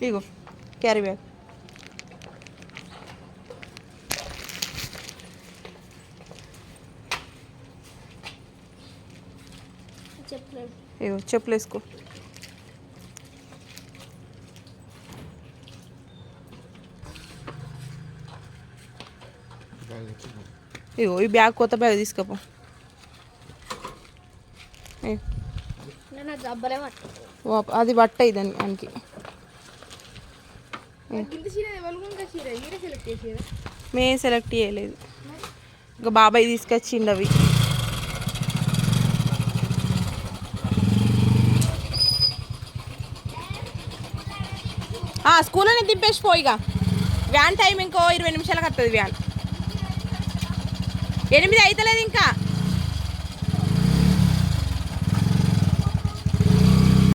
ఇగో carry bag. ఇగో చెప్పులు వేసుకో. ఇగో ఈ బ్యాగ్ కొత్త బ్యాగ్ తీసుకపో. అది పట్టాయి దానికి. మేము సెలెక్ట్ చేయలేదు, ఇంకా బాబాయ్ తీసుకొచ్చిండు అవి. స్కూల్లోనే దింపేసిపోయిగా, వ్యాన్ టైం ఇంకో 20 నిమిషాలకు వస్తుంది వ్యాన్. 8 అవుతలేదు ఇంకా.